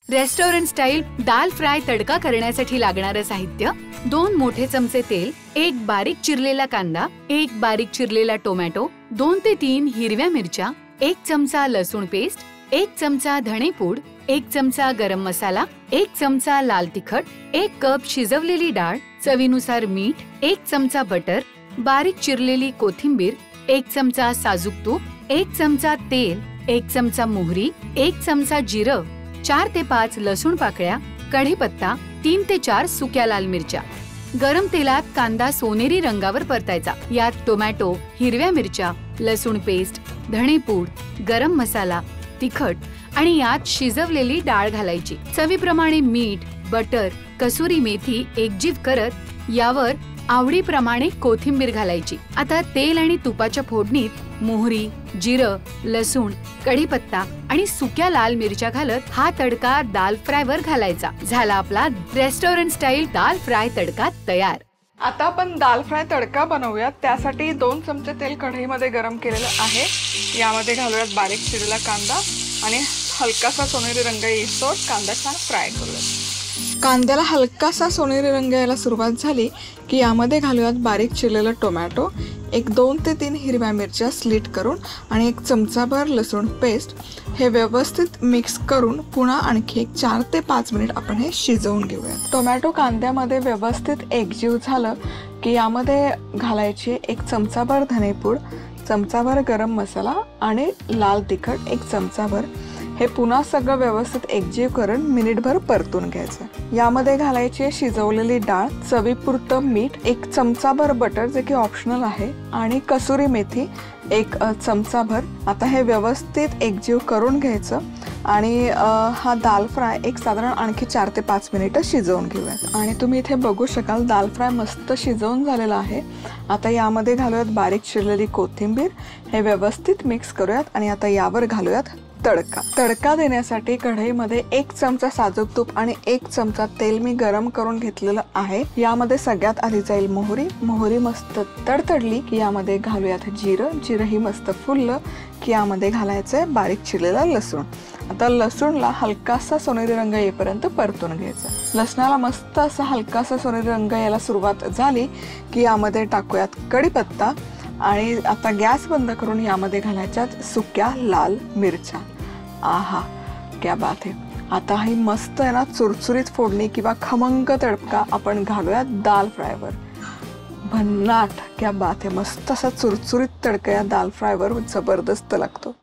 Restaurant style दाल fry तडका करण्यासाठी लागणारे साहित्य: 2 मोठे चमचे तेल, 1 बारीक चिरलेला कांदा, 1 बारीक चिरलेला टोमॅटो, 2 ते 3 हिरव्या मिरच्या, 1 चमचा लसूण पेस्ट, 1 चमचा धणेपूड, 1 चमचा गरम मसाला, 1 चमचा लाल तिखट, 1 कप शिजवलेली डाळ, चवीनुसार मीठ, 1 चमचा बटर, बारीक चिरलेली कोथिंबीर, 1 चमचा साजूक तूप, 1 चमचा तेल, 1 चमचा मोहरी, 1 चमचा जिरं, 4 ते 5 लसूण पाकळ्या, कढीपत्ता, 3 ते 4 सुक्या लाल मिरच्या. गरम तेलात कांदा सोनेरी रंगावर परतायचा. यात टोमॅटो, हिरव्या मिरच्या, लसूण पेस्ट, धणेपूड, गरम मसाला, तिखट आणि यात शिजवलेली डाळ घालायची. चवीप्रमाणे मीठ, बटर, कसुरी मेथी एकजीव करत यावर आवडीप्रमाणे कोथिंबीर घालायची. आता तेल आणि तुपाच्या फोडणीत मोहरी, जिरं, लसूण, कढीपत्ता आणि सुक्या लाल मिरच्या घालत हा तडका दाल फ्रायवर घालायचा. झाला आपला रेस्टॉरंट स्टाईल दाल फ्राय तडका तयार. आता आपण दाल फ्राय तडका बनवूयात. त्यासाठी 2 चमचे तेल कढईमध्ये गरम केलेलं आहे. यामध्ये घालूयात बारीक चिरलेला कांदा आणि हलकासा सोनेरी रंग येईस्तोवर कांदा छान फ्राय करूयात. कांद्याला हलकासा सोनेरी रंग यायला सुरुवात झाली की यामध्ये घालूयात बारीक चिरलेलं टोमॅटो, 2 ते 3 हिरव्या मिरच्या स्लिट करून आणि 1 चमचाभर लसूण पेस्ट. हे व्यवस्थित मिक्स करून पुन्हा आणखी 4 ते 5 मिनिट आपण हे शिजवून घेऊयात. टोमॅटो कांद्यामध्ये व्यवस्थित एकजीव झालं की यामध्ये घालायची 1 चमचाभर धनेपूड, चमचाभर गरम मसाला आणि लाल तिखट 1 चमचाभर. हे पुन्हा सगळं व्यवस्थित एकजीव करून मिनिटभर परतून घ्यायचं. यामध्ये घालायची शिजवलेली डाळ, चवीपुरतं मीठ, 1 चमचाभर बटर जे की ऑप्शनल आहे आणि कसुरी मेथी 1 चमचाभर. आता हे व्यवस्थित एकजीव करून घ्यायचं आणि हा दाल फ्राय साधारण आणखी 4 ते 5 मिनिटं शिजवून घेऊयात. आणि तुम्ही इथे बघू शकाल दाल फ्राय मस्त शिजवून झालेला आहे. आता यामध्ये घालूयात बारीक चिरलेली कोथिंबीर. हे व्यवस्थित मिक्स करूयात आणि आता यावर घालूयात तडका. तडका देण्यासाठी कढईमध्ये 1 चमचा साजूक तूप आणि 1 चमचा तेल मी गरम करून घेतलेलं आहे. यामध्ये सगळ्यात आधी जाईल मोहरी. मोहरी मस्त तडतडली की यामध्ये घालूयात जिरं. जिरं ही मस्त फुललं की यामध्ये घालायचंय बारीक चिरलेला लसूण. आता लसूणला हलकासा सोनेरी रंग येईपर्यंत परतून घ्यायचा. लसणाला मस्त असा हलकासा सोनेरी रंग यायला सुरुवात झाली की यामध्ये टाकूयात कढीपत्ता आणि आता गॅस बंद करून यामध्ये घालायच्यात सुक्या लाल मिरच्या. आहा, क्या बात है. आता ही मस्त आहे ना चुरचुरीत फोडणी किंवा खमंग तडका आपण घालूयात दाल फ्रायवर. भन्नाट, क्या बात है. मस्त असा चुरचुरीत तडका या दाल फ्रायवर जबरदस्त लागतो.